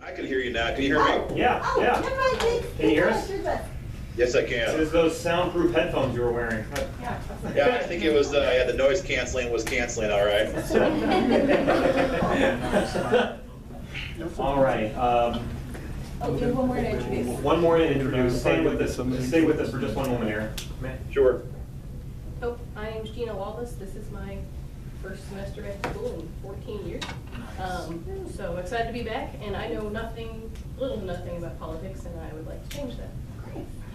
I can hear you now. Can you hear me? Yeah, yeah. Can you hear us? Yes, I can. It's those soundproof headphones you were wearing. Yeah, I think it was, yeah, the noise canceling was canceling, all right. All right. Okay, one more to introduce. One more to introduce. Stay with us for just one moment here. Sure. Oh, I am Gina Wallace. This is my first semester at school in 14 years. So excited to be back, and I know nothing, little to nothing about politics, and I would like to change that.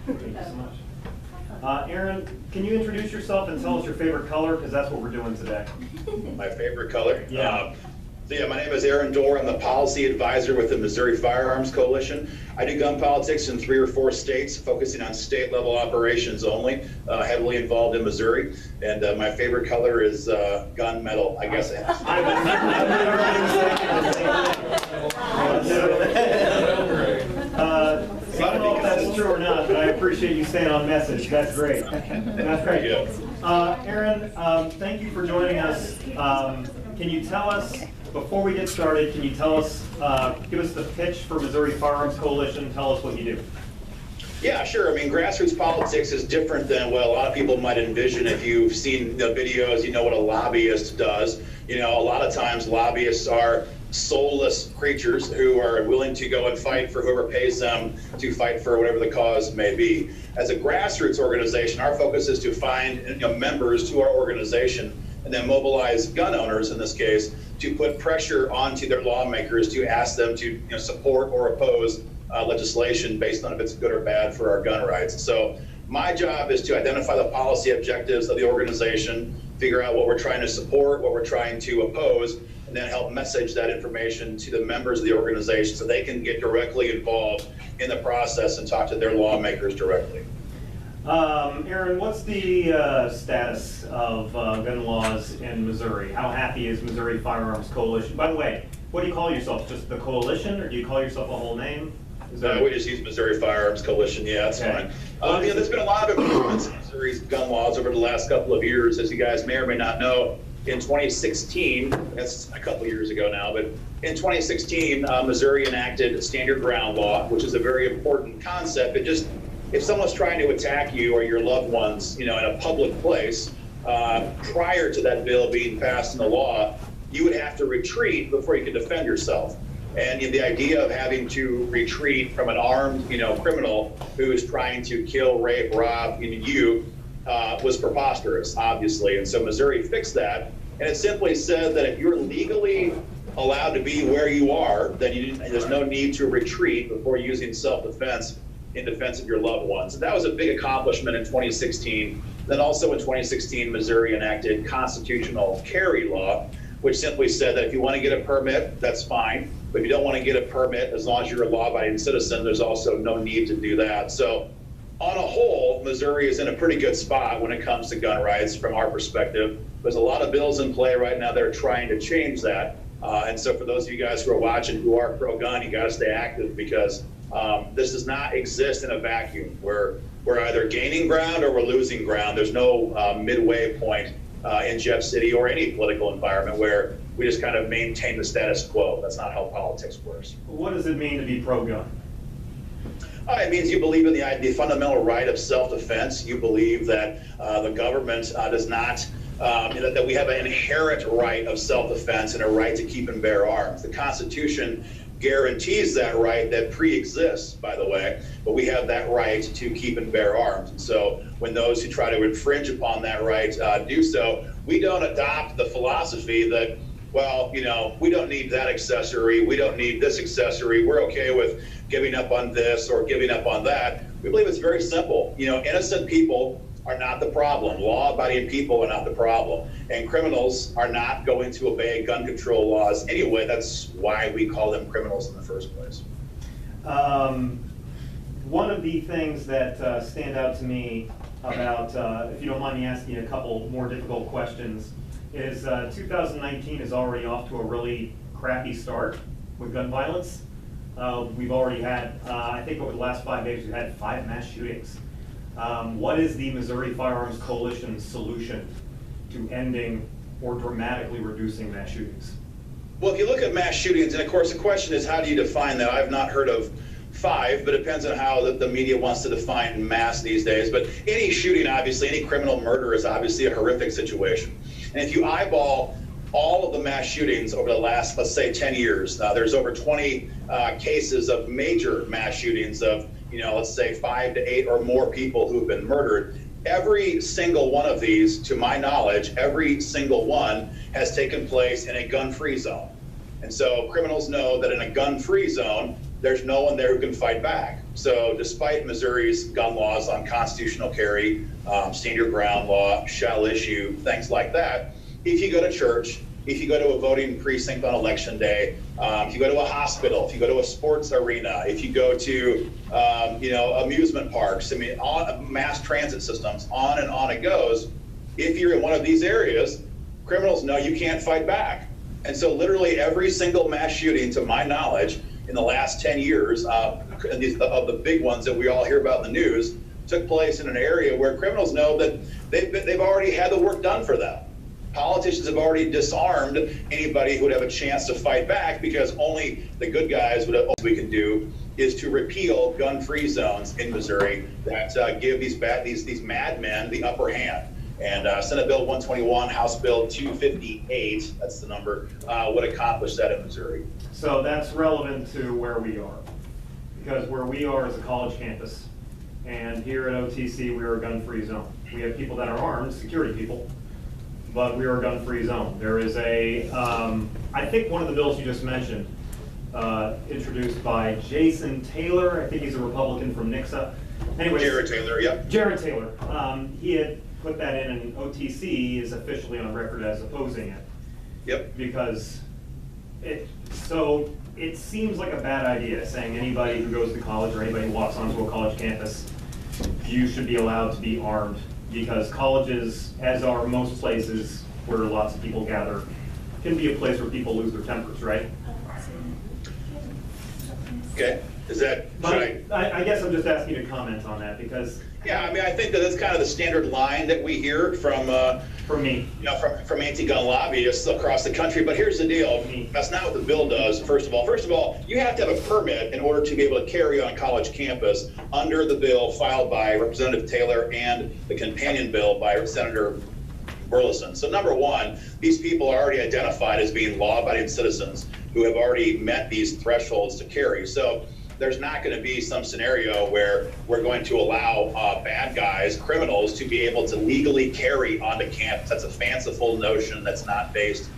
Thank you so much. Aaron, can you introduce yourself and tell us your favorite color? Because that's what we're doing today. My favorite color? Yeah. So yeah, my name is Aaron Dorr. I'm the policy advisor with the Missouri Firearms Coalition. I do gun politics in 3 or 4 states, focusing on state level operations only, heavily involved in Missouri. And my favorite color is gunmetal, I guess. I don't know if that's true or not, but I appreciate you staying on message. That's great. That's great. Aaron, thank you for joining us. Can you tell us, before we get started, can you tell us, give us the pitch for Missouri Firearms Coalition, tell us what you do. Yeah, sure. I mean, grassroots politics is different than what a lot of people might envision. If you've seen the videos, you know what a lobbyist does. You know, a lot of times lobbyists are soulless creatures who are willing to go and fight for whoever pays them to fight for whatever the cause may be. As a grassroots organization, our focus is to find members to our organization and then mobilize gun owners, in this case, to put pressure onto their lawmakers to ask them to support or oppose legislation based on if it's good or bad for our gun rights. So my job is to identify the policy objectives of the organization, figure out what we're trying to support, what we're trying to oppose, and then help message that information to the members of the organization so they can get directly involved in the process and talk to their lawmakers directly. Aaron, what's the status of gun laws in Missouri? How happy is Missouri Firearms Coalition? By the way, what do you call yourself? Just the coalition, or do you call yourself a whole name? We just use Missouri Firearms Coalition. Yeah, that's fine. There's been a lot of improvements in Missouri's gun laws over the last couple of years. As you guys may or may not know, in 2016, that's a couple years ago now, but in 2016, Missouri enacted a standard ground law, which is a very important concept. It just, if someone's trying to attack you or your loved ones, in a public place, prior to that bill being passed into law, you would have to retreat before you could defend yourself. And the idea of having to retreat from an armed, criminal who is trying to kill, rape, rob you was preposterous, obviously. And so Missouri fixed that, and it simply said that if you're legally allowed to be where you are, then there's no need to retreat before using self-defense in defense of your loved ones. And that was a big accomplishment in 2016. Then also in 2016, Missouri enacted constitutional carry law, which simply said that if you want to get a permit, that's fine. But if you don't want to get a permit, as long as you're a law-abiding citizen, there's also no need to do that. So on a whole, Missouri is in a pretty good spot when it comes to gun rights from our perspective. There's a lot of bills in play right now that are trying to change that. And so for those of you guys who are watching who are pro-gun, you got to stay active, because this does not exist in a vacuum. We're either gaining ground or we're losing ground. There's no midway point in Jeff City or any political environment where we just kind of maintain the status quo. That's not how politics works. What does it mean to be pro-gun? It means you believe in the fundamental right of self-defense. You believe that the government does not, that we have an inherent right of self-defense and a right to keep and bear arms. The Constitution guarantees that right, that pre-exists, by the way, but we have that right to keep and bear arms. And so when those who try to infringe upon that right do so, we don't adopt the philosophy that, well, we don't need that accessory, we don't need this accessory, we're okay with giving up on this or giving up on that. We believe it's very simple. Innocent people are not the problem. Law-abiding people are not the problem. And criminals are not going to obey gun control laws anyway. That's why we call them criminals in the first place. One of the things that stand out to me about, if you don't mind me asking a couple more difficult questions, is 2019 is already off to a really crappy start with gun violence. We've already had, I think over the last 5 days, we've had 5 mass shootings. What is the Missouri Firearms Coalition's solution to ending or dramatically reducing mass shootings? Well, if you look at mass shootings, and of course the question is, how do you define that? I've not heard of 5, but it depends on how the media wants to define mass these days. But any shooting, obviously, any criminal murder is obviously a horrific situation. And if you eyeball all of the mass shootings over the last, let's say, 10 years, there's over 20 cases of major mass shootings of, let's say 5 to 8 or more people who've been murdered. Every single one of these, to my knowledge, every single one has taken place in a gun-free zone. And so criminals know that in a gun-free zone, there's no one there who can fight back. So despite Missouri's gun laws on constitutional carry, stand your ground law, shall issue, things like that, if you go to church, if you go to a voting precinct on election day, if you go to a hospital, if you go to a sports arena, if you go to, amusement parks, on mass transit systems, on and on it goes. If you're in one of these areas, criminals know you can't fight back. And so literally every single mass shooting, to my knowledge, in the last 10 years, of the big ones that we all hear about in the news, took place in an area where criminals know that they've already had the work done for them. Politicians have already disarmed anybody who would have a chance to fight back, because only the good guys, what we can do is to repeal gun-free zones in Missouri that give these madmen the upper hand. And Senate Bill 121, House Bill 258, that's the number, would accomplish that in Missouri. So that's relevant to where we are, because where we are is a college campus, and here at OTC we are a gun-free zone. We have people that are armed, security people, but we are a gun-free zone. There is I think one of the bills you just mentioned, introduced by Jason Taylor, I think he's a Republican from Nixa. Anyways, Jared Taylor, yep. Jared Taylor, he had put that in, and OTC is officially on record as opposing it. Yep. Because it seems like a bad idea, saying anybody who goes to college or anybody who walks onto a college campus, you should be allowed to be armed, because colleges, as are most places where lots of people gather, can be a place where people lose their tempers, right? Okay, is that, I guess I'm just asking you to comment on that, because yeah, I think that that's kind of the standard line that we hear from me, from anti-gun lobbyists across the country. But here's the deal: that's not what the bill does. First of all, you have to have a permit in order to be able to carry on a college campus under the bill filed by Representative Taylor and the companion bill by Senator Burleson. So number one, these people are already identified as being law-abiding citizens who have already met these thresholds to carry. So there's not going to be some scenario where we're going to allow bad guys, criminals, to be able to legally carry onto campus. That's a fanciful notion that's not based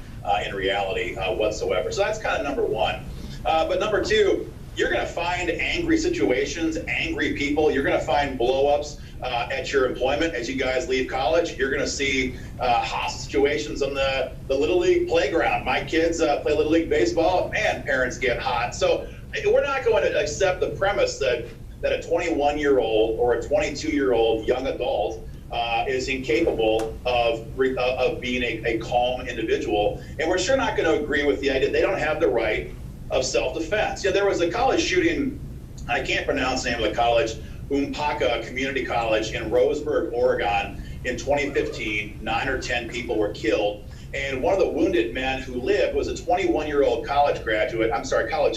in reality whatsoever. So that's kind of number one. But number two, you're going to find angry situations, angry people. You're going to find blow-ups at your employment as you guys leave college. You're going to see hostile situations on the Little League playground. My kids play Little League baseball. Man, parents get hot. So we're not going to accept the premise that a 21-year-old or a 22-year-old young adult is incapable of being a calm individual. And we're sure not going to agree with the idea they don't have the right of self-defense. There was a college shooting, I can't pronounce the name of the college, Umpaka Community College in Roseburg, Oregon in 2015. 9 or 10 people were killed. And one of the wounded men who lived was a 21-year-old college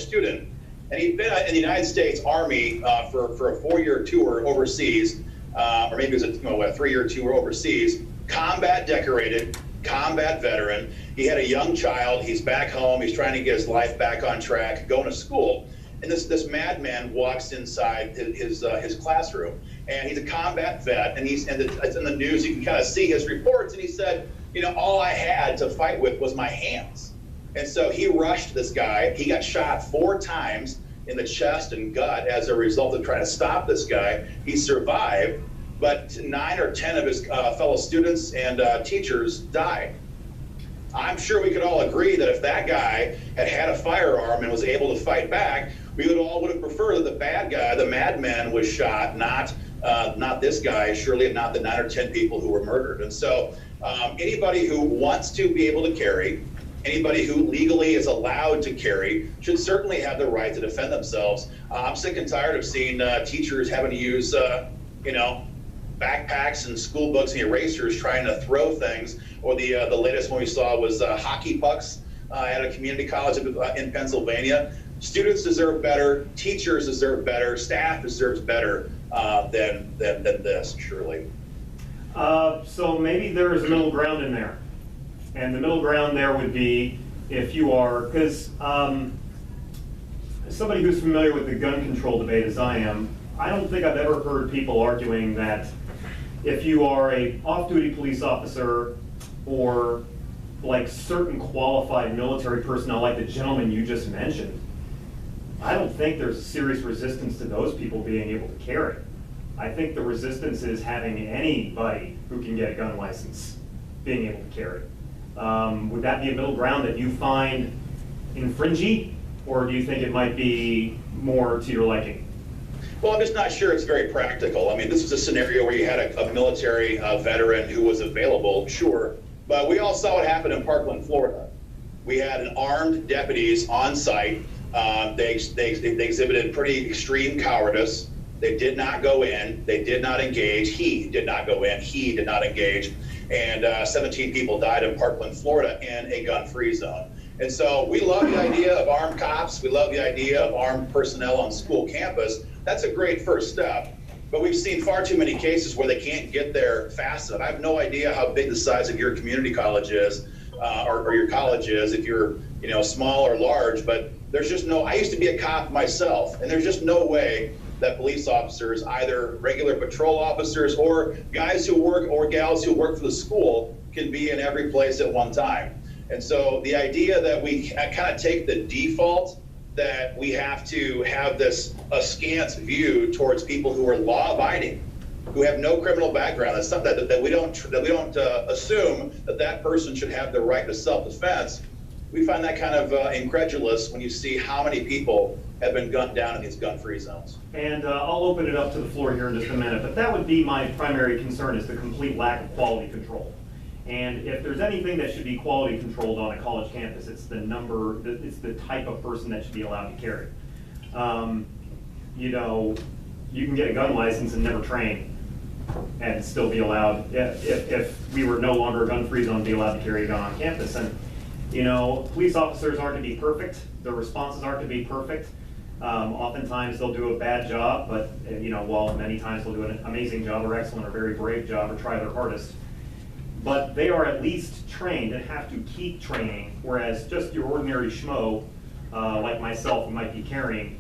student. And he'd been in the United States Army for a 4-year tour overseas, or maybe it was a 3-year tour overseas, combat decorated, combat veteran. He had a young child. He's back home. He's trying to get his life back on track, going to school. And this madman walks inside his classroom, and he's a combat vet, and it's in the news. You can kind of see his reports, and he said, all I had to fight with was my hands. And so he rushed this guy. He got shot 4 times in the chest and gut as a result of trying to stop this guy. He survived, but 9 or 10 of his fellow students and teachers died. I'm sure we could all agree that if that guy had a firearm and was able to fight back, we would have preferred that the bad guy, the madman, was shot, not this guy, surely not the 9 or 10 people who were murdered. And so anybody who wants to be able to carry, anybody who legally is allowed to carry, should certainly have the right to defend themselves. I'm sick and tired of seeing teachers having to use, backpacks and school books and erasers trying to throw things. Or the latest one we saw was hockey pucks at a community college in Pennsylvania. Students deserve better, teachers deserve better, staff deserves better than this, surely. So maybe there is a middle ground in there. And the middle ground there would be if you are, because somebody who's familiar with the gun control debate as I am, I don't think I've ever heard people arguing that if you are a off-duty police officer or like certain qualified military personnel like the gentleman you just mentioned, I don't think there's a serious resistance to those people being able to carry. I think the resistance is having anybody who can get a gun license being able to carry. Would that be a middle ground that you find infringing, or do you think it might be more to your liking? Well, I'm just not sure it's very practical. I mean, this is a scenario where you had a military veteran who was available, sure, but we all saw what happened in Parkland, Florida. We had an armed deputies on site. They exhibited pretty extreme cowardice. They did not go in. They did not engage. He did not go in. He did not engage. And 17 people died in Parkland, Florida in a gun-free zone. And so we love the idea of armed cops. We love the idea of armed personnel on school campus. That's a great first step. But we've seen far too many cases where they can't get there fast enough. I have no idea how big the size of your community college is, or your college is, if you're small or large. But there's just no, I used to be a cop myself, and there's just no way that police officers, either regular patrol officers or guys who work or gals who work for the school, can be in every place at one time. And so the idea that we kind of take the default that we have to have this askance view towards people who are law-abiding, who have no criminal background, that's something that we don't assume that person should have the right to self-defense. We find that kind of incredulous when you see how many people have been gunned down in these gun-free zones. And I'll open it up to the floor here in just a minute, but that would be my primary concern, is the complete lack of quality control. And if there's anything that should be quality controlled on a college campus, it's it's the type of person that should be allowed to carry. You can get a gun license and never train and still be allowed, if we were no longer a gun-free zone, be allowed to carry a gun on campus. And police officers aren't to be perfect. Their responses aren't to be perfect. Oftentimes they'll do a bad job, but while many times they'll do an amazing job or excellent or very brave job or try their hardest. But they are at least trained and have to keep training, whereas just your ordinary schmo, like myself, who might be carrying,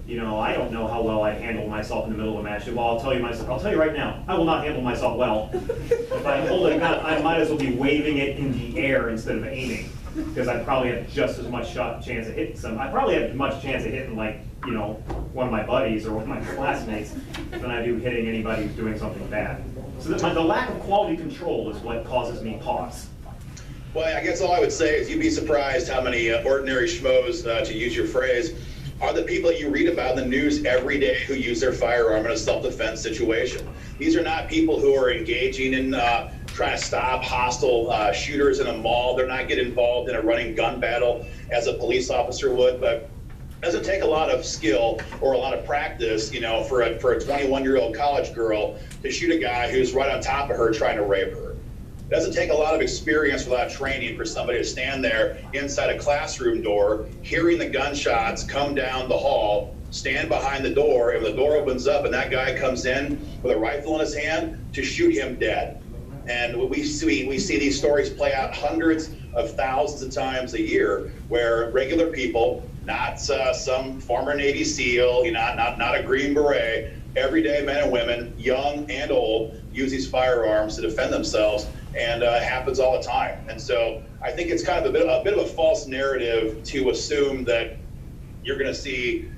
I don't know how well I'd handle myself in the middle of a match. Well, I'll tell you right now, I will not handle myself well. If I'm holding a gun, I might as well be waving it in the air instead of aiming, because I probably have just as much chance of hitting I probably have as much chance of hitting one of my buddies or one of my classmates than I do hitting anybody who's doing something bad. So the lack of quality control is what causes me pause. Well, I guess all I would say is you'd be surprised how many ordinary schmoes, to use your phrase, are the people that you read about in the news every day who use their firearm in a self-defense situation. These are not people who are engaging in trying to stop hostile shooters in a mall. They're not getting involved in a running gun battle as a police officer would, but it doesn't take a lot of skill or a lot of practice, for a 21-year-old college girl to shoot a guy who's right on top of her trying to rape her. It doesn't take a lot of experience without training for somebody to stand there inside a classroom door, hearing the gunshots come down the hall, stand behind the door, and when the door opens up and that guy comes in with a rifle in his hand, to shoot him dead. And we see these stories play out hundreds of thousands of times a year, where regular people, not some former Navy SEAL, not a Green Beret, everyday men and women, young and old, use these firearms to defend themselves, and it happens all the time. And so I think it's kind of a bit of a false narrative to assume that you're going to see,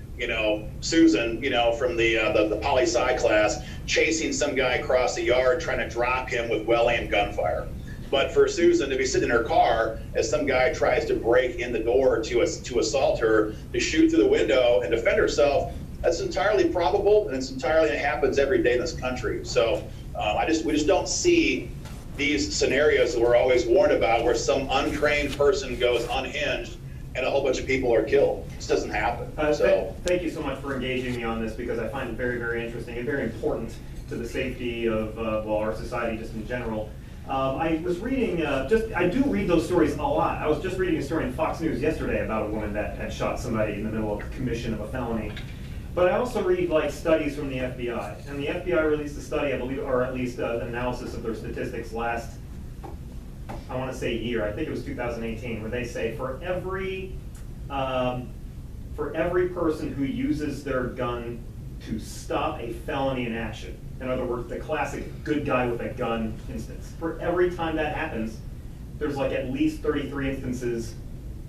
Susan, from the poli-sci class, chasing some guy across the yard trying to drop him with well-aimed gunfire. But for Susan to be sitting in her car as some guy tries to break in the door to assault her, to shoot through the window and defend herself, that's entirely probable, and it happens every day in this country. So we just don't see these scenarios that we're always warned about, where some untrained person goes unhinged and a whole bunch of people are killed. This doesn't happen. Thank you so much for engaging me on this, because I find it very, very interesting and very important to the safety of our society just in general. I was reading, I do read those stories a lot. I was just reading a story in Fox News yesterday about a woman that had shot somebody in the middle of the commission of a felony. But I also read like studies from the FBI. And the FBI released a study, I believe, or at least an analysis of their statistics last, I want to say year, I think it was 2018, where they say for every person who uses their gun to stop a felony in action, in other words, the classic good guy with a gun instance, for every time that happens, there's like at least 33 instances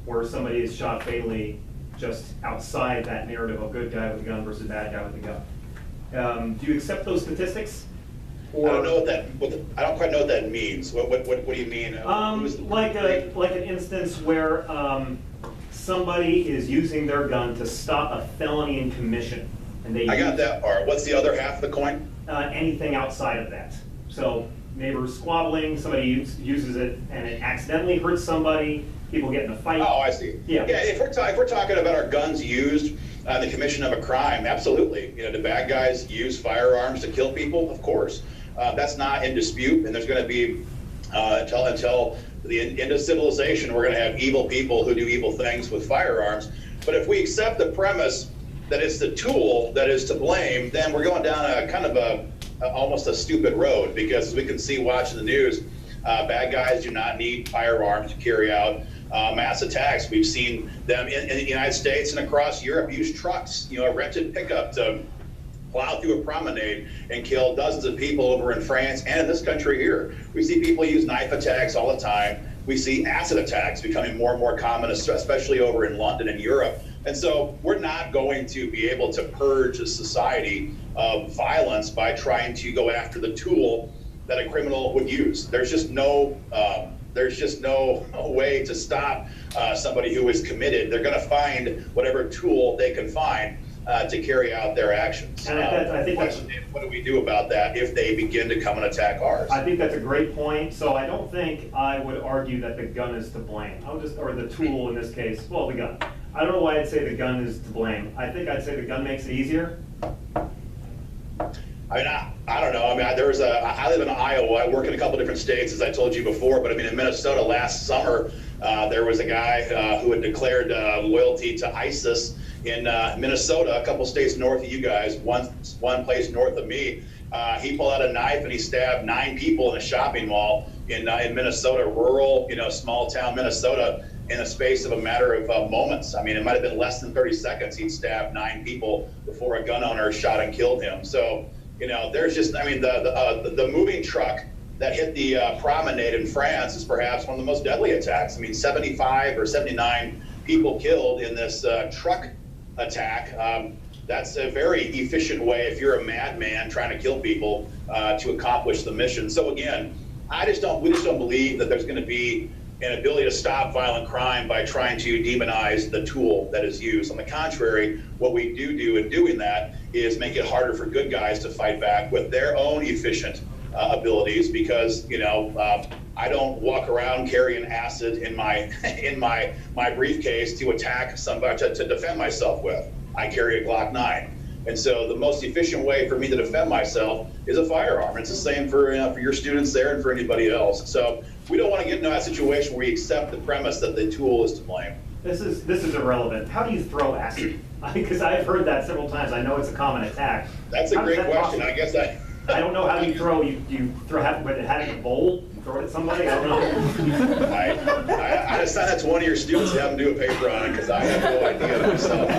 where somebody is shot fatally just outside that narrative of good guy with a gun versus bad guy with a gun. Do you accept those statistics? Or, I don't know I don't quite know what that means. What do you mean? Like an instance where somebody is using their gun to stop a felony in commission. And they I got that part. What's the other half of the coin? Anything outside of that. So neighbors squabbling, somebody uses it and it accidentally hurts somebody, people get in a fight. Oh, I see. Yeah. Yeah, if we're talking about our guns used in the commission of a crime, absolutely. You know, do bad guys use firearms to kill people? Of course. That's not in dispute, and there's going to be, until the end of civilization, we're going to have evil people who do evil things with firearms. But if we accept the premise that it's the tool that is to blame, then we're going down a kind of almost a stupid road, because as we can see watching the news, bad guys do not need firearms to carry out mass attacks. We've seen them in the United States and across Europe use trucks, a rented pickup to plow through a promenade and kill dozens of people over in France and in this country here. We see people use knife attacks all the time. We see acid attacks becoming more and more common, especially over in London and Europe. And so we're not going to be able to purge a society of violence by trying to go after the tool that a criminal would use. There's just no way to stop somebody who is committed. They're going to find whatever tool they can find to carry out their actions. And I think that's, what do we do about that if they begin to come and attack ours? I think that's a great point. So I don't think I would argue that the gun is to blame. Or the tool in this case, well, the gun. I don't know why I'd say the gun is to blame. I think I'd say the gun makes it easier. I mean, I don't know. I mean, I live in Iowa. I work in a couple different states, as I told you before. But I mean, in Minnesota last summer, there was a guy who had declared loyalty to ISIS in Minnesota, a couple states north of you guys, one place north of me. He pulled out a knife and he stabbed 9 people in a shopping mall in Minnesota, rural, small town Minnesota, in a space of a matter of moments. I mean, it might have been less than 30 seconds. He'd stabbed 9 people before a gun owner shot and killed him. So, there's just, I mean, the moving truck that hit the promenade in France is perhaps one of the most deadly attacks. I mean, 75 or 79 people killed in this truck attack. That's a very efficient way, if you're a madman trying to kill people, to accomplish the mission. So again, we just don't believe that there's going to be an ability to stop violent crime by trying to demonize the tool that is used. On the contrary, what we do in doing that is make it harder for good guys to fight back with their own efficient abilities, because I don't walk around carrying acid in my briefcase to attack somebody to defend myself with. I carry a Glock 9. And so the most efficient way for me to defend myself is a firearm. It's the same for your students there and for anybody else. So we don't want to get into that situation where we accept the premise that the tool is to blame. This is irrelevant. How do you throw acid? Because I've heard that several times. I know it's a common attack. That's a great question. I guess I don't know how you throw. You throw it in a bowl. You throw it at somebody. I don't know. I assign that to one of your students to have them do a paper on it, because I have no idea myself.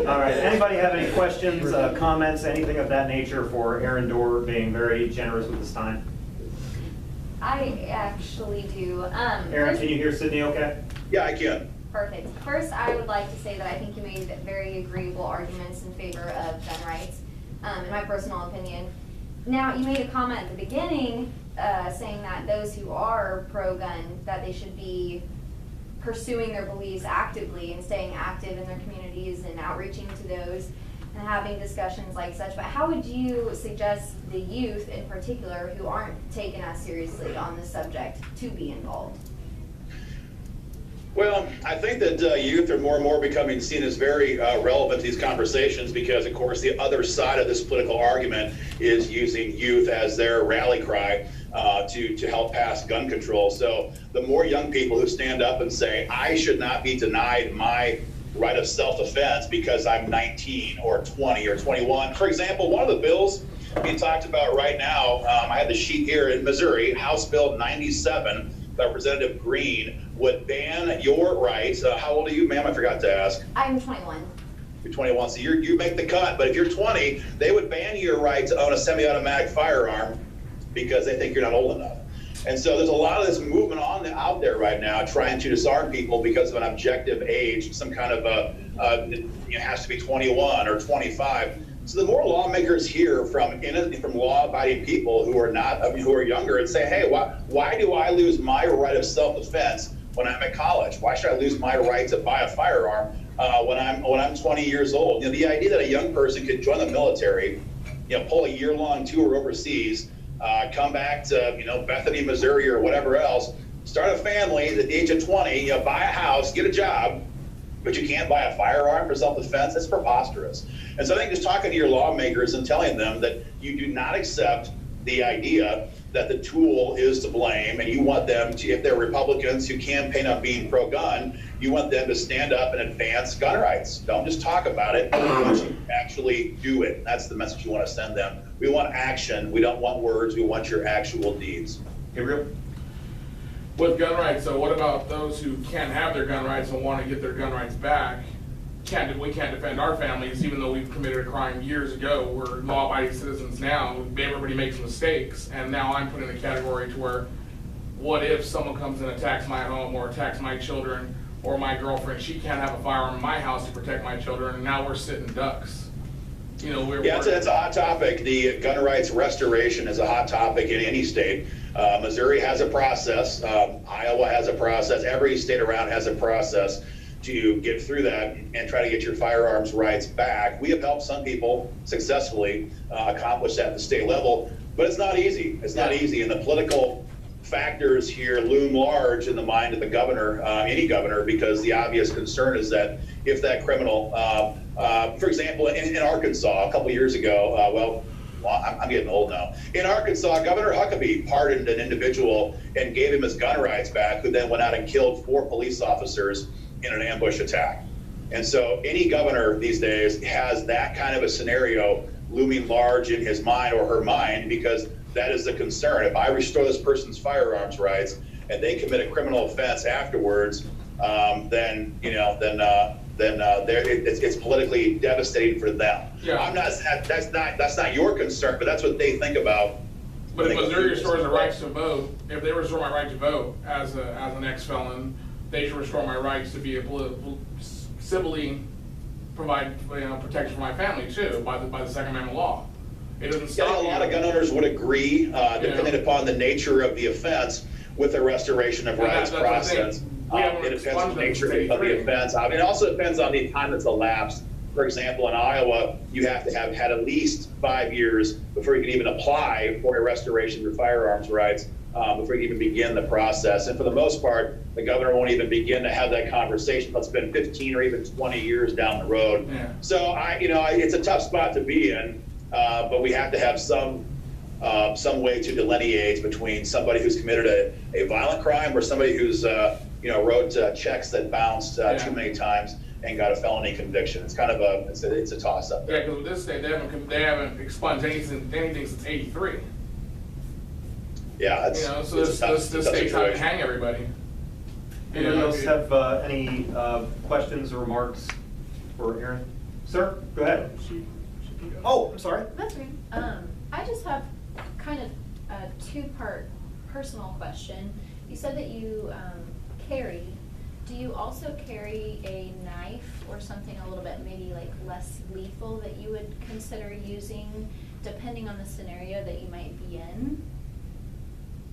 All right. Anybody have any questions, comments, anything of that nature for Aaron Dorr being very generous with his time? I actually do. Aaron, can you hear Sydney okay? Yeah, I can. Perfect. First, I would like to say that I think you made very agreeable arguments in favor of gun rights, in my personal opinion. Now, you made a comment at the beginning saying that those who are pro-gun, that they should be pursuing their beliefs actively and staying active in their communities and outreaching to those and having discussions like such. But how would you suggest the youth in particular who aren't taken as seriously on this subject to be involved? Well, I think that youth are more and more becoming seen as very relevant to these conversations because, of course, the other side of this political argument is using youth as their rally cry to help pass gun control. So the more young people who stand up and say, I should not be denied my right of self-defense because I'm 19 or 20 or 21. For example, one of the bills being talked about right now, I had the sheet here in Missouri, House Bill 97, Representative Green, would ban your rights. How old are you, ma'am? I forgot to ask. I'm 21. You're 21, so you make the cut. But if you're 20, they would ban your right to own a semi-automatic firearm because they think you're not old enough. And so there's a lot of this movement out there right now trying to disarm people because of an objective age, some kind of it has to be 21 or 25. So the more lawmakers hear from law-abiding people who are younger and say, hey, why do I lose my right of self-defense when I'm at college? Why should I lose my right to buy a firearm when I'm 20 years old? You know, the idea that a young person could join the military, pull a year-long tour overseas, come back to Bethany, Missouri, or whatever else, start a family at the age of 20, buy a house, get a job, but you can't buy a firearm for self-defense. That's preposterous. And so I think just talking to your lawmakers and telling them that you do not accept the idea that the tool is to blame, and you want them to, if they're Republicans who campaign on being pro-gun, you want them to stand up and advance gun rights. Don't just talk about it, we want you to actually do it. That's the message you want to send them. We want action. We don't want words. We want your actual deeds. Gabriel? With gun rights, so what about those who can't have their gun rights and want to get their gun rights back? We can't defend our families, even though we've committed a crime years ago. We're law-abiding citizens now. Everybody makes mistakes, and now I'm put in a category to where, what if someone comes and attacks my home or attacks my children or my girlfriend? She can't have a firearm in my house to protect my children, and now we're sitting ducks. It's a hot topic. The gun rights restoration is a hot topic in any state. Missouri has a process. Iowa has a process. Every state around has a process to get through that and try to get your firearms rights back. We have helped some people successfully accomplish that at the state level, but it's not easy. It's not easy, and the political factors here loom large in the mind of the governor, any governor, because the obvious concern is that if that criminal, for example, in Arkansas a couple years ago, I'm getting old now. In Arkansas, Governor Huckabee pardoned an individual and gave him his gun rights back, who then went out and killed 4 police officers in an ambush attack. And so any governor these days has that kind of a scenario looming large in his mind or her mind, because that is the concern. If I restore this person's firearms rights and they commit a criminal offense afterwards, then it's politically devastating for them. Yeah. I'm not. That's not your concern, but that's what they think about. But if Missouri restores the rights to vote, if they restore my right to vote as an ex-felon, they should restore my rights to be civilly provide protection for my family too by the Second Amendment law. It doesn't stop. A lot of gun owners would agree, depending upon the nature of the offense, with the restoration of rights process. It depends on the nature of the offense. It also depends on the time that's elapsed. For example, in Iowa, you have to have had at least 5 years before you can even apply for a restoration of your firearms rights, before you even begin the process. And for the most part, the governor won't even begin to have that conversation. Let's spend 15 or even 20 years down the road. Yeah. So it's a tough spot to be in, but we have to have some way to delineate between somebody who's committed a violent crime or somebody who's wrote checks that bounced too many times and got a felony conviction. It's kind of it's a toss up. Yeah, because with this state, they haven't expunged anything since '83. Yeah, so this state's trying to hang everybody. Anyone else have any questions or remarks for Aaron? Sir, go ahead. Oh, I'm sorry. That's me. I just have kind of a 2-part personal question. You said that you carry. Do you also carry a knife or something a little bit maybe like less lethal that you would consider using depending on the scenario that you might be in?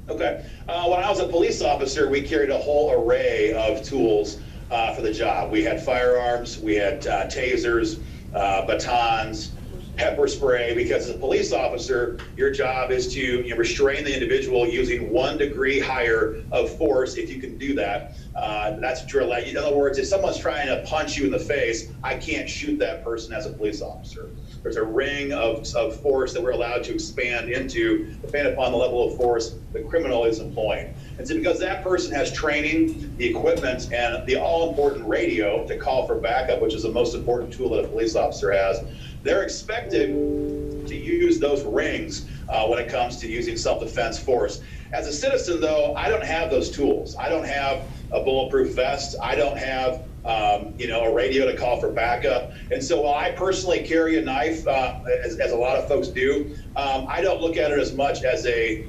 Okay. When I was a police officer, we carried a whole array of tools for the job. We had firearms, we had tasers, batons, pepper spray, because as a police officer, your job is to restrain the individual using 1 degree higher of force, if you can do that, That's what you're allowed. In other words, if someone's trying to punch you in the face, I can't shoot that person as a police officer. There's a ring of force that we're allowed to expand into, depending upon the level of force the criminal is employing. And so because that person has training, the equipment, and the all-important radio to call for backup, which is the most important tool that a police officer has, they're expected to use those rings when it comes to using self-defense force. As a citizen, though, I don't have those tools. I don't have a bulletproof vest. I don't have a radio to call for backup. And so while I personally carry a knife, as a lot of folks do, I don't look at it as much as a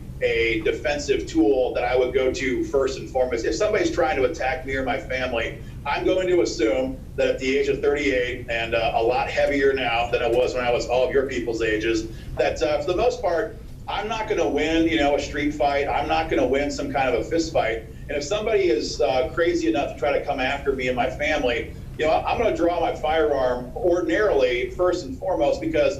defensive tool that I would go to first and foremost. If somebody's trying to attack me or my family, I'm going to assume that at the age of 38 and a lot heavier now than I was when I was all of your people's ages, that for the most part, I'm not going to win, a street fight. I'm not going to win some kind of a fist fight. And if somebody is crazy enough to try to come after me and my family, I'm going to draw my firearm ordinarily first and foremost, because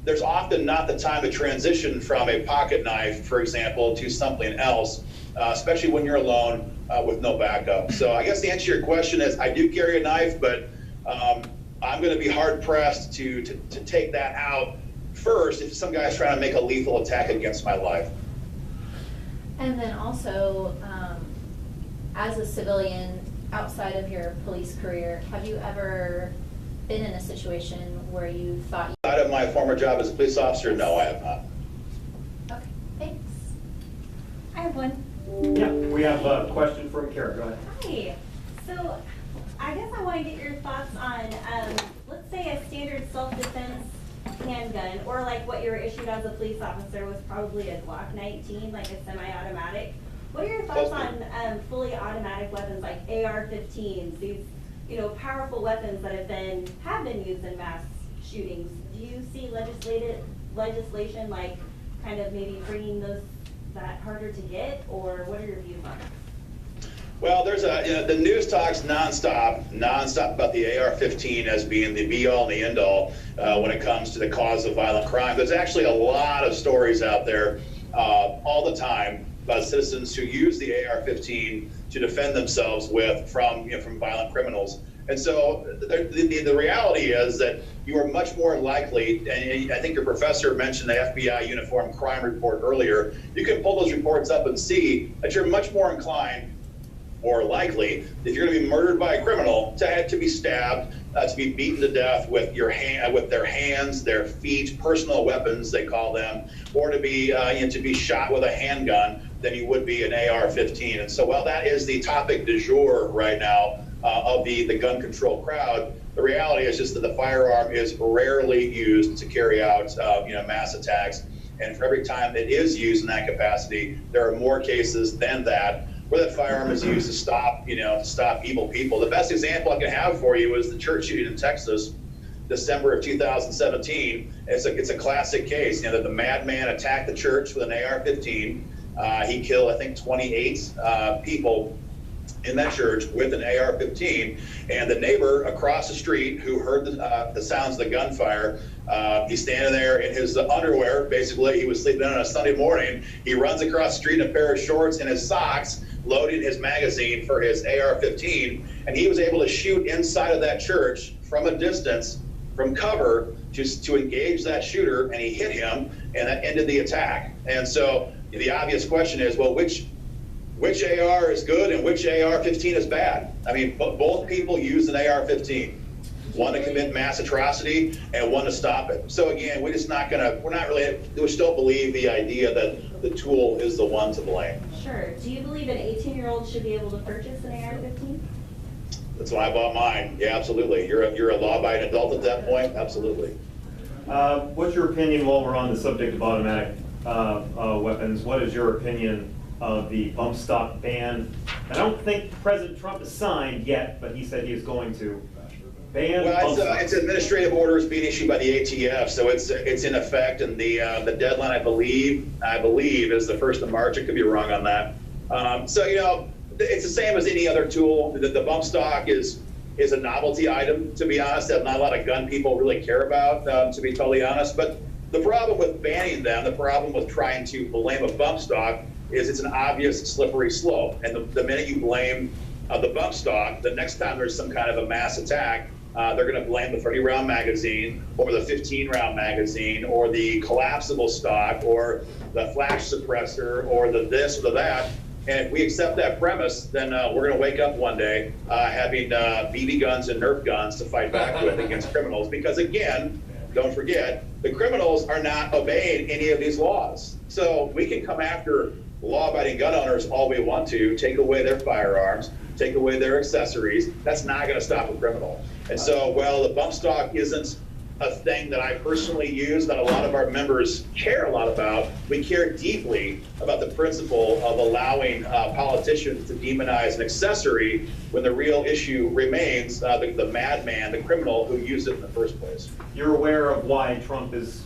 there's often not the time to transition from a pocket knife, for example, to something else, especially when you're alone with no backup. So I guess the answer to your question is I do carry a knife, but I'm going to be hard pressed to take that out first if some guy's trying to make a lethal attack against my life. And then also, as a civilian, outside of your police career, have you ever been in a situation where you thought... Out of my former job as a police officer, no, I have not. Okay, thanks. I have one. Yeah, we have a question from Kara. Go ahead. Hi. So I guess I want to get your thoughts on, let's say a standard self-defense handgun, or like what you were issued as a police officer was probably a Glock 19, like a semi-automatic. What are your thoughts on fully automatic weapons like AR-15s, these powerful weapons that have been used in mass shootings? Do you see legislation like kind of maybe bringing that harder to get, or what are your views on it? Well, there's the news talks nonstop about the AR-15 as being the be-all and the end-all when it comes to the cause of violent crime. There's actually a lot of stories out there all the time about citizens who use the AR-15 to defend themselves from violent criminals. And so the reality is that you are much more likely, and I think your professor mentioned the FBI Uniform Crime Report earlier, you can pull those reports up and see that you're much more inclined, more likely, if you're going to be murdered by a criminal, to be stabbed, to be beaten to death with their hands, their feet, personal weapons they call them, or to be shot with a handgun than you would be an AR-15. And so while that is the topic du jour right now of the gun control crowd, the reality is just that the firearm is rarely used to carry out mass attacks. And for every time it is used in that capacity, there are more cases than that where that firearm is used to stop evil people. The best example I can have for you is the church shooting in Texas, December of 2017. It's a classic case. The madman attacked the church with an AR-15. He killed, I think, 28 people in that church with an AR-15, and the neighbor across the street who heard the sounds of the gunfire, he's standing there in his underwear. Basically, he was sleeping on a Sunday morning. He runs across the street in a pair of shorts and his socks, loading his magazine for his AR-15, and he was able to shoot inside of that church from a distance, from cover, to engage that shooter, and he hit him, and that ended the attack. And so the obvious question is, well, which AR is good and which AR-15 is bad? I mean, both people use an AR-15, one to commit mass atrocity and one to stop it. So again, we still believe the idea that the tool is the one to blame. Sure. Do you believe an 18-year-old should be able to purchase an AR-15? That's when I bought mine. Yeah, absolutely. You're a law-abiding adult at that point. Absolutely. What's your opinion, while we're on the subject of automatic weapons, what is your opinion of the bump stock ban? I don't think President Trump has signed yet, but he said he is going to ban bump stocks. It's administrative orders being issued by the ATF, so it's in effect, and the deadline, I believe, is the 1st of March. I could be wrong on that. So it's the same as any other tool. The bump stock is a novelty item, to be honest, that not a lot of gun people really care about, to be totally honest. But the problem with banning them, the problem with trying to blame a bump stock, is it's an obvious slippery slope. And the minute you blame the bump stock, the next time there's some kind of a mass attack, they're going to blame the 30-round magazine or the 15-round magazine or the collapsible stock or the flash suppressor or the this or the that. And if we accept that premise, then we're going to wake up one day having BB guns and Nerf guns to fight back with against criminals. Because again, don't forget, the criminals are not obeying any of these laws. So we can come after law-abiding gun owners all we want to, take away their firearms, take away their accessories. That's not going to stop a criminal. And so while the bump stock isn't a thing that I personally use, that a lot of our members care a lot about, we care deeply about the principle of allowing politicians to demonize an accessory when the real issue remains the madman, the criminal who used it in the first place. You're aware of why Trump has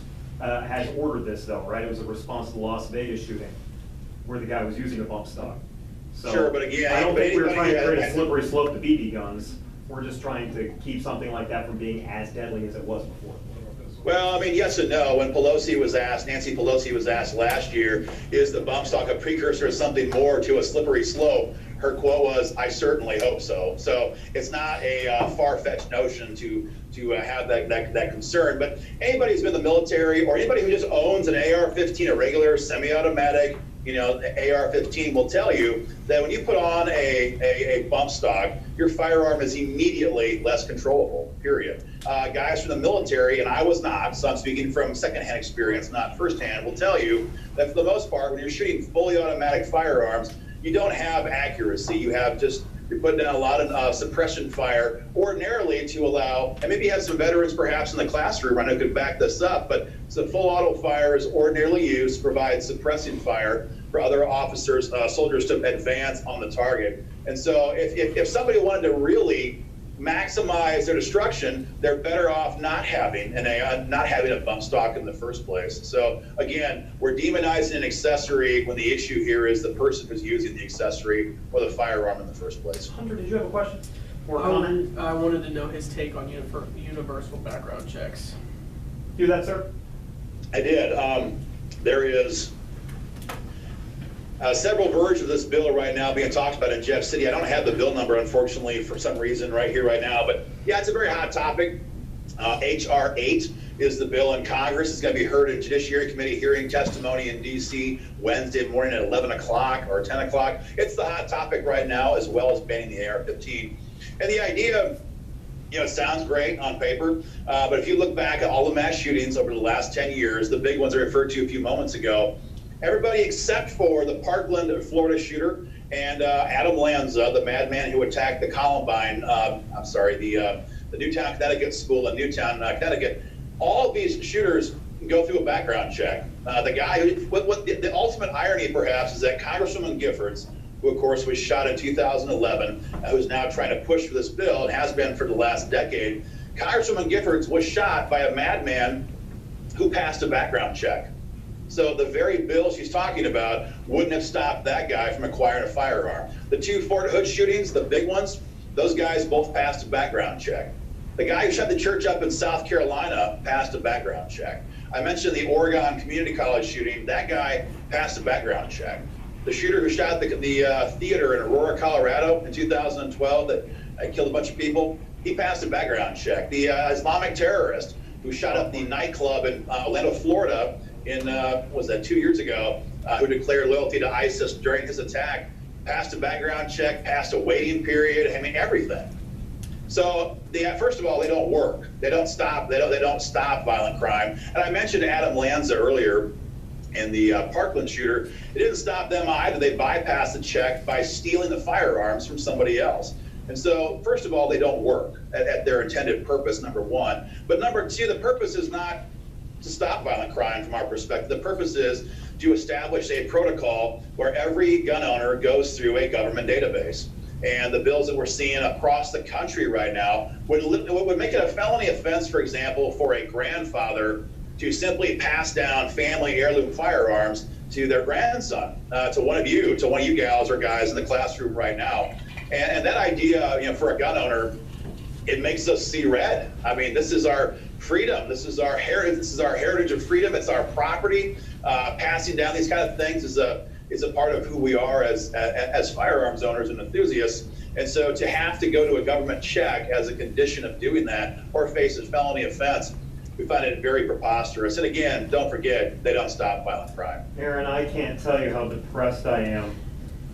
ordered this though, right? It was a response to the Las Vegas shooting where the guy was using a bump stock. So Sure, but again, I don't think we're trying to create a has- slippery slope to BB guns. We're just trying to keep something like that from being as deadly as it was before. Well, I mean, yes and no. When Pelosi was asked, Nancy Pelosi was asked last year, is the bump stock a precursor to something more to a slippery slope? Her quote was, "I certainly hope so." So it's not a far-fetched notion to have that concern. But anybody who's been in the military or anybody who just owns an AR-15, a regular semi-automatic, AR-15 will tell you that when you put on a bump stock, your firearm is immediately less controllable, period. Guys from the military, and I was not, so I'm speaking from secondhand experience, not firsthand, will tell you that for the most part, when you're shooting fully automatic firearms, you don't have accuracy. You're putting down a lot of suppression fire ordinarily to allow, and maybe you have some veterans perhaps in the classroom, I know could back this up, but some full auto fire is ordinarily used to provide suppressing fire for other officers, soldiers to advance on the target. And so if somebody wanted to really maximize their destruction, they're better off not having a bump stock in the first place. So again, we're demonizing an accessory when the issue here is the person who's using the accessory or the firearm in the first place. Hunter, did you have a question or a comment? I wanted to know his take on universal background checks. Do that, sir. I did. There is several versions of this bill right now being talked about in Jeff City. I don't have the bill number, unfortunately, for some reason right here, right now. But yeah, it's a very hot topic. H.R. 8 is the bill in Congress. It's going to be heard in Judiciary Committee hearing testimony in D.C. Wednesday morning at 11 o'clock or 10 o'clock. It's the hot topic right now, as well as banning the AR-15. And the idea, it sounds great on paper, but if you look back at all the mass shootings over the last 10 years, the big ones I referred to a few moments ago, everybody except for the Parkland, Florida shooter and Adam Lanza, the madman who attacked the Columbine, the Newtown, Connecticut school in Newtown, Connecticut. All of these shooters go through a background check. The guy the ultimate irony perhaps is that Congresswoman Giffords, who of course was shot in 2011, who's now trying to push for this bill and has been for the last decade, Congresswoman Giffords was shot by a madman who passed a background check. So the very bill she's talking about wouldn't have stopped that guy from acquiring a firearm. The two Fort Hood shootings, the big ones, those guys both passed a background check. The guy who shut the church up in South Carolina passed a background check. I mentioned the Oregon Community College shooting. That guy passed a background check. The shooter who shot the theater in Aurora, Colorado in 2012 that killed a bunch of people, he passed a background check. The Islamic terrorist who shot up the nightclub in Orlando, Florida in, 2 years ago, who declared loyalty to ISIS during his attack, passed a background check, passed a waiting period, everything. So first of all, they don't work. They don't stop violent crime. And I mentioned Adam Lanza earlier and the Parkland shooter. It didn't stop them either. They bypassed the check by stealing the firearms from somebody else. And so, first of all, they don't work at their intended purpose, number one. But number two, the purpose is not to stop violent crime from our perspective. The purpose is to establish a protocol where every gun owner goes through a government database. And the bills that we're seeing across the country right now would make it a felony offense, for example, for a grandfather to simply pass down family heirloom firearms to their grandson, to one of you gals or guys in the classroom right now. And that idea, for a gun owner, it makes us see red. I mean, this is our freedom. This is our heritage. This is our heritage of freedom. It's our property. Passing down these kind of things is a part of who we are as firearms owners and enthusiasts. And so to have to go to a government check as a condition of doing that or face a felony offense, we find it very preposterous. And again, don't forget, they don't stop violent crime. Aaron, I can't tell you how depressed I am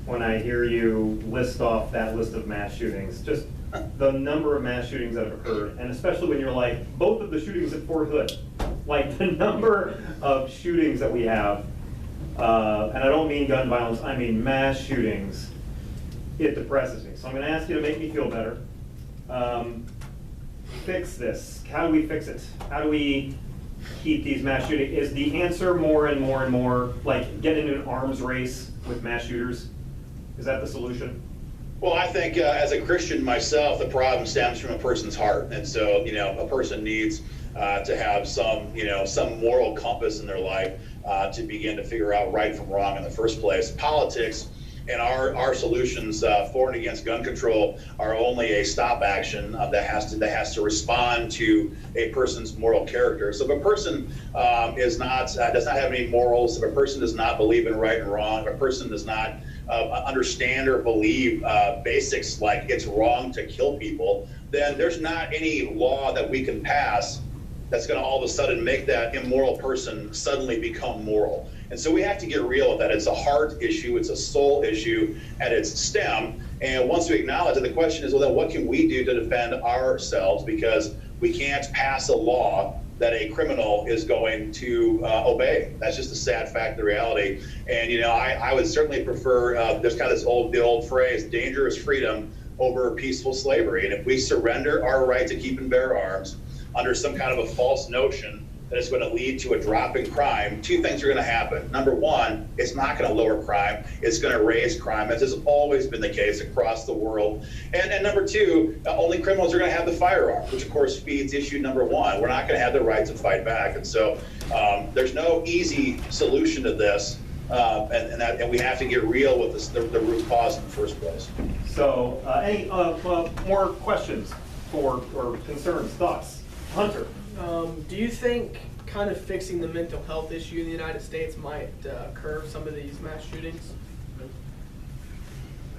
when I hear you list off that list of mass shootings. Just the number of mass shootings that have occurred, and especially when you're like, both of the shootings at Fort Hood, like the number of shootings that we have, and I don't mean gun violence, I mean mass shootings, it depresses me. So I'm gonna ask you to make me feel better. Fix this. How do we fix it? How do we keep these mass shootings? Is the answer more and more and more, like, get into an arms race with mass shooters? Is that the solution? Well, I think as a Christian myself, the problem stems from a person's heart. And so, a person needs to have some moral compass in their life to begin to figure out right from wrong in the first place. Politics and our solutions for and against gun control are only a stop action that has to respond to a person's moral character. So if a person does not have any morals, if a person does not believe in right and wrong, if a person does not understand or believe basics like it's wrong to kill people, then there's not any law that we can pass that's going to all of a sudden make that immoral person suddenly become moral. And so we have to get real with that. It's a heart issue. It's a soul issue at its stem. And once we acknowledge it, the question is, well, then what can we do to defend ourselves? Because we can't pass a law that a criminal is going to obey. That's just a sad fact of the reality. And, I would certainly prefer, there's kind of the old phrase, dangerous freedom over peaceful slavery. And if we surrender our right to keep and bear arms under some kind of a false notion that it's going to lead to a drop in crime, two things are going to happen. Number one, it's not going to lower crime. It's going to raise crime, as has always been the case across the world. And number two, only criminals are going to have the firearm, which of course feeds issue number one. We're not going to have the right to fight back. And so there's no easy solution to this. And we have to get real with this, the root cause in the first place. So any more questions or concerns, thoughts? Hunter? Do you think kind of fixing the mental health issue in the United States might curb some of these mass shootings?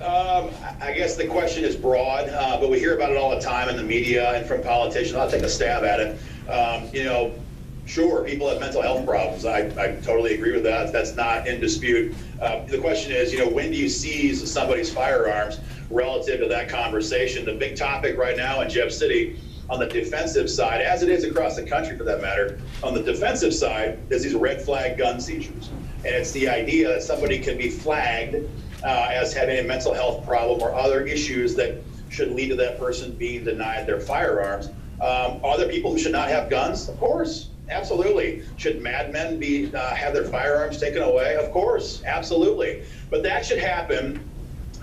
I guess the question is broad, but we hear about it all the time in the media and from politicians. I'll take a stab at it. Sure, people have mental health problems. I totally agree with that. That's not in dispute. The question is, when do you seize somebody's firearms relative to that conversation? The big topic right now in Jeff City on the defensive side, as it is across the country for that matter, on the defensive side, there's these red flag gun seizures. And it's the idea that somebody can be flagged as having a mental health problem or other issues that should lead to that person being denied their firearms. Are there people who should not have guns? Of course, absolutely. Should madmen have their firearms taken away? Of course, absolutely. But that should happen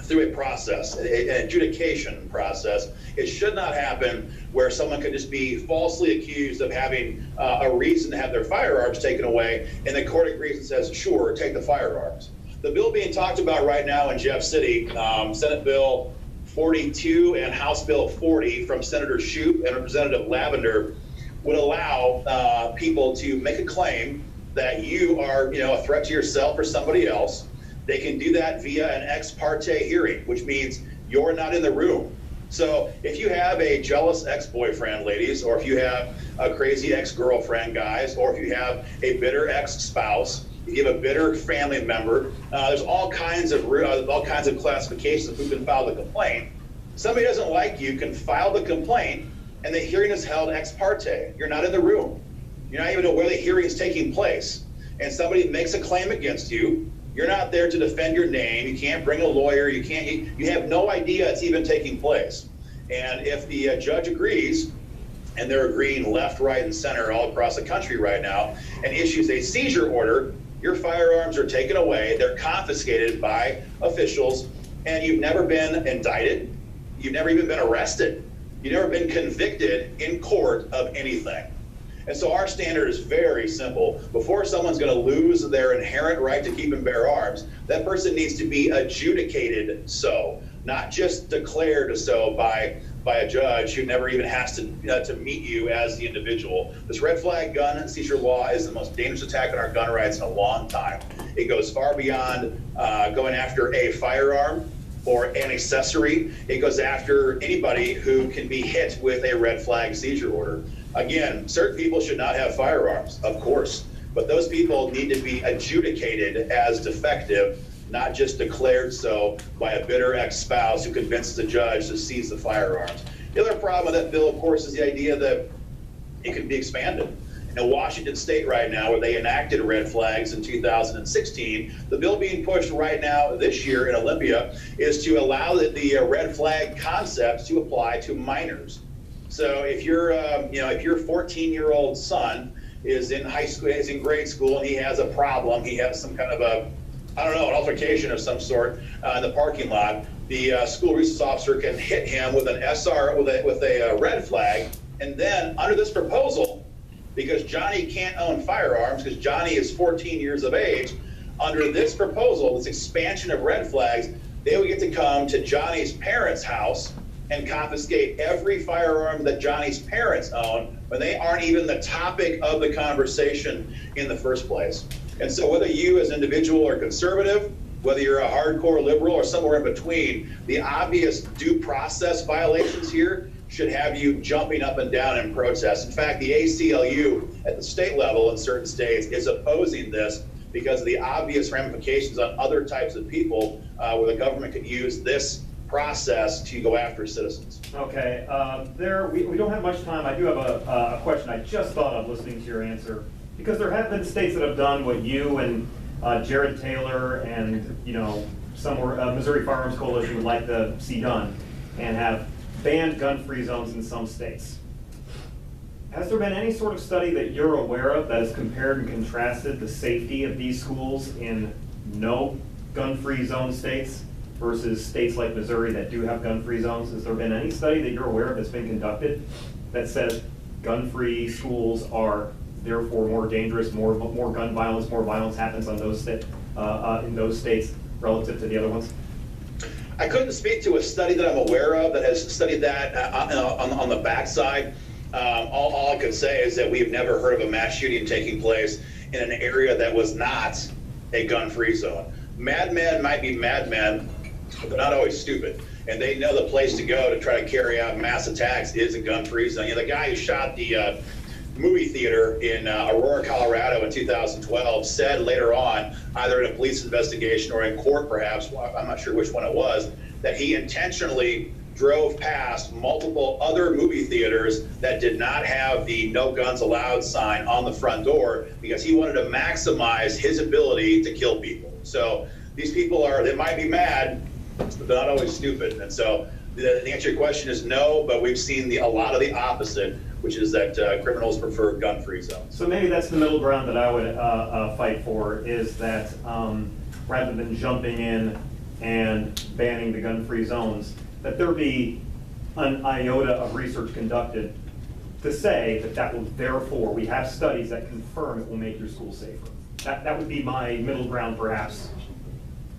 through a process, an adjudication process. It should not happen where someone could just be falsely accused of having a reason to have their firearms taken away, and the court agrees and says, sure, take the firearms. The bill being talked about right now in Jeff City, Senate Bill 42 and House Bill 40 from Senator Shoup and Representative Lavender, would allow people to make a claim that you are a threat to yourself or somebody else. They can do that via an ex parte hearing, which means you're not in the room. So if you have a jealous ex-boyfriend, ladies, or if you have a crazy ex-girlfriend, guys, or if you have a bitter ex-spouse, if you have a bitter family member, there's all kinds of classifications of who can file the complaint. Somebody doesn't like you can file the complaint, and the hearing is held ex parte. You're not in the room. You're not even aware the hearing is taking place. And somebody makes a claim against you. You're not there to defend your name. You can't bring a lawyer. You have no idea it's even taking place. And if the judge agrees, and they're agreeing left, right, and center all across the country right now, and issues a seizure order, your firearms are taken away. They're confiscated by officials, and you've never been indicted. You've never even been arrested. You've never been convicted in court of anything. And so our standard is very simple. Before someone's going to lose their inherent right to keep and bear arms, that person needs to be adjudicated so, not just declared so by a judge who never even has to meet you as the individual. This red flag gun seizure law is the most dangerous attack on our gun rights in a long time. It goes far beyond going after a firearm. or an accessory. It goes after anybody who can be hit with a red flag seizure order. Again, certain people should not have firearms, of course, but those people need to be adjudicated as defective, not just declared so by a bitter ex-spouse who convinces the judge to seize the firearms. The other problem with that bill, of course, is the idea that it can be expanded. In Washington State right now, where they enacted red flags in 2016, the bill being pushed right now this year in Olympia is to allow the red flag concept to apply to minors. So if your 14-year-old son is in high school, is in grade school, and he has a problem, he has some kind of an altercation of some sort in the parking lot, the school resource officer can hit him with an SR with a red flag, and then under this proposal, because Johnny can't own firearms because Johnny is 14 years of age, under this proposal, this expansion of red flags, they would get to come to Johnny's parents' house and confiscate every firearm that Johnny's parents own when they aren't even the topic of the conversation in the first place. And so whether you as an individual are conservative, whether you're a hardcore liberal or somewhere in between, the obvious due process violations here should have you jumping up and down in protest. In fact, the ACLU at the state level in certain states is opposing this because of the obvious ramifications on other types of people where the government could use this process to go after citizens. Okay, we don't have much time. I do have a question I just thought of listening to your answer, because there have been states that have done what you and Jared Taylor and Missouri Firearms Coalition would like to see done, and have banned gun-free zones in some states. Has there been any sort of study that you're aware of that has compared and contrasted the safety of these schools in no gun-free zone states versus states like Missouri that do have gun-free zones? Has there been any study that you're aware of that's been conducted that says gun-free schools are therefore more dangerous, more gun violence, more violence happens on those in those states relative to the other ones? I couldn't speak to a study that I'm aware of that has studied that on the backside. All I could say is that we've never heard of a mass shooting taking place in an area that was not a gun-free zone. Madmen might be madmen, but they're not always stupid. And they know the place to go to try to carry out mass attacks is a gun-free zone. The guy who shot the movie theater in Aurora, Colorado in 2012 said later on, either in a police investigation or in court perhaps, I'm not sure which one it was, that he intentionally drove past multiple other movie theaters that did not have the no guns allowed sign on the front door because he wanted to maximize his ability to kill people. So these people they might be mad, but they're not always stupid. And so the answer to your question is no, but we've seen a lot of the opposite, which is that criminals prefer gun-free zones. So maybe that's the middle ground that I would fight for, is that rather than jumping in and banning the gun-free zones, that there be an iota of research conducted to say that will therefore, we have studies that confirm it will make your school safer. That would be my middle ground, perhaps.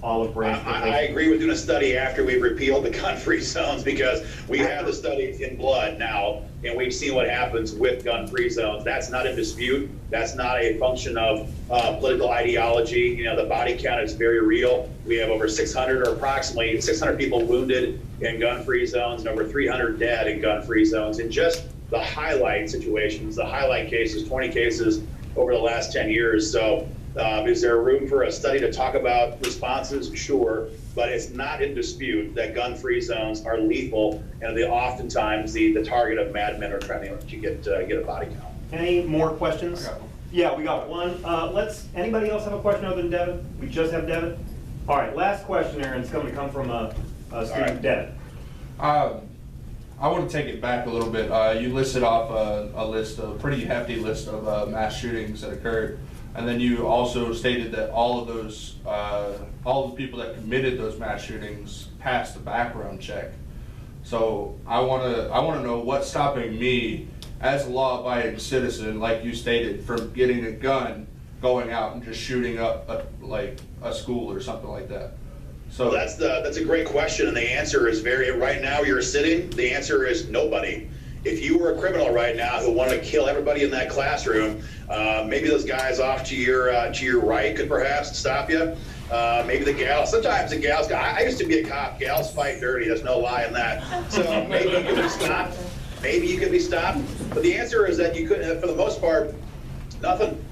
Olive branch. I agree with doing a study after we've repealed the gun-free zones, because we have the studies in blood now, and we've seen what happens with gun-free zones. That's not in dispute. That's not a function of political ideology. The body count is very real. We have over 600 or approximately 600 people wounded in gun-free zones and over 300 dead in gun-free zones. And just the highlight situations, the highlight cases, 20 cases over the last 10 years. So is there room for a study to talk about responses? Sure, but it's not in dispute that gun-free zones are lethal, and they oftentimes the target of madmen are trying to get a body count. Any more questions? Yeah, we got one. Anybody else have a question other than Devin? We just have Devin? All right, last question, Aaron. It's going to come from a student, right. Devin. I want to take it back a little bit. You listed off a pretty hefty list of mass shootings that occurred. And then you also stated that all the people that committed those mass shootings passed the background check. So I want to know what's stopping me as a law-abiding citizen, like you stated, from getting a gun, going out and just shooting up a school or something like that. So well, that's a great question, and the answer is right now you're sitting. The answer is nobody. If you were a criminal right now who wanted to kill everybody in that classroom, maybe those guys off to your right could perhaps stop you. Maybe the gals, sometimes the gals, I used to be a cop, gals fight dirty, there's no lie in that. So maybe you can be stopped, maybe you can be stopped, but the answer is that you couldn't, for the most part, nothing.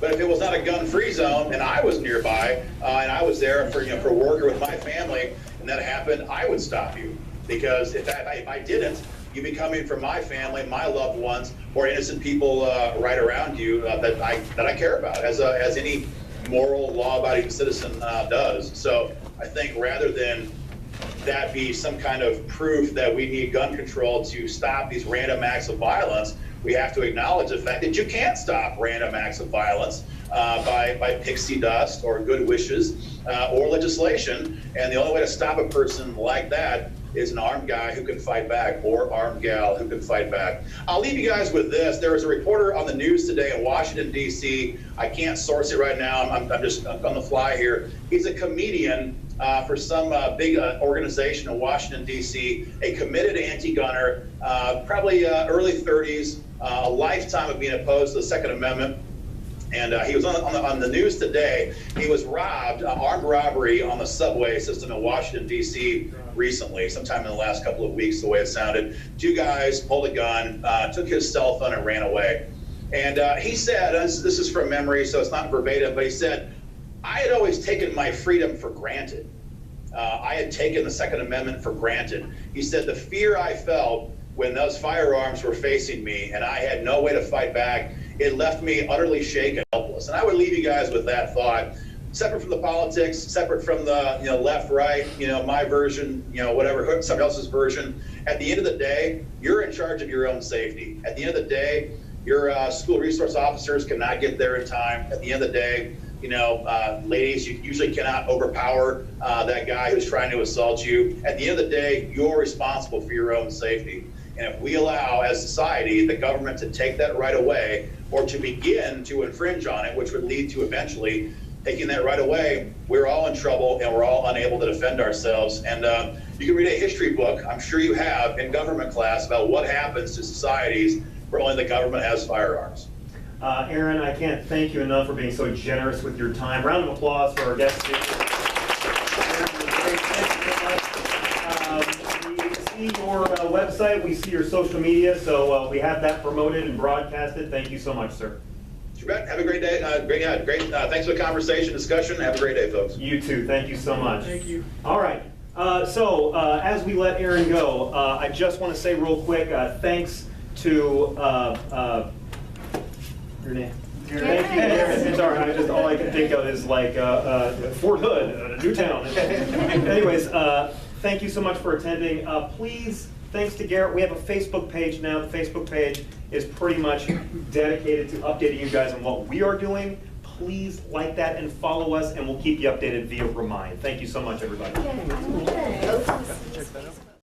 But if it was not a gun-free zone and I was nearby, and I was there for, for work or with my family, and that happened, I would stop you. Because if I didn't, you'd be coming from my family, my loved ones, or innocent people right around you that I care about, as any moral, law-abiding citizen does. So I think rather than that be some kind of proof that we need gun control to stop these random acts of violence, we have to acknowledge the fact that you can't stop random acts of violence by pixie dust or good wishes or legislation. And the only way to stop a person like that is an armed guy who can fight back, or armed gal who can fight back. I'll leave you guys with this. There was a reporter on the news today in Washington, D.C. I can't source it right now. I'm just on the fly here. He's a comedian for some big organization in Washington, D.C., a committed anti-gunner, probably early 30s, a lifetime of being opposed to the Second Amendment. And he was on the news today. He was robbed, armed robbery on the subway system in Washington, D.C. recently, sometime in the last couple of weeks, the way it sounded. Two guys pulled a gun, took his cell phone and ran away. And he said, this is from memory, so it's not verbatim, but he said, I had always taken my freedom for granted. I had taken the Second Amendment for granted. He said, the fear I felt when those firearms were facing me and I had no way to fight back, it left me utterly shaken, helpless. And I would leave you guys with that thought, separate from the politics, separate from the left, right, my version, whatever, somebody else's version. At the end of the day, you're in charge of your own safety. At the end of the day, your school resource officers cannot get there in time. At the end of the day, ladies, you usually cannot overpower that guy who's trying to assault you. At the end of the day, you're responsible for your own safety. And if we allow, as society, the government to take that right away, or to begin to infringe on it, which would lead to eventually taking that right away, we're all in trouble and we're all unable to defend ourselves. And you can read a history book, I'm sure you have, in government class about what happens to societies where only the government has firearms. Aaron, I can't thank you enough for being so generous with your time. Round of applause for our guest speaker. We see your website, we see your social media, so we have that promoted and broadcasted. Thank you so much, sir. You bet. Have a great day. Great. Thanks for the conversation, discussion. Have a great day, folks. You too. Thank you so much. Thank you. All right. So as we let Aaron go, I just want to say real quick, thanks to your name. Thank you, Aaron. It's all right. All I can think of is like Fort Hood, Newtown. Anyways, thank you so much for attending. Please, thanks to Garrett, we have a Facebook page now. The Facebook page is pretty much dedicated to updating you guys on what we are doing. Please like that and follow us, and we'll keep you updated via Remind. Thank you so much, everybody. Yeah, I wonder.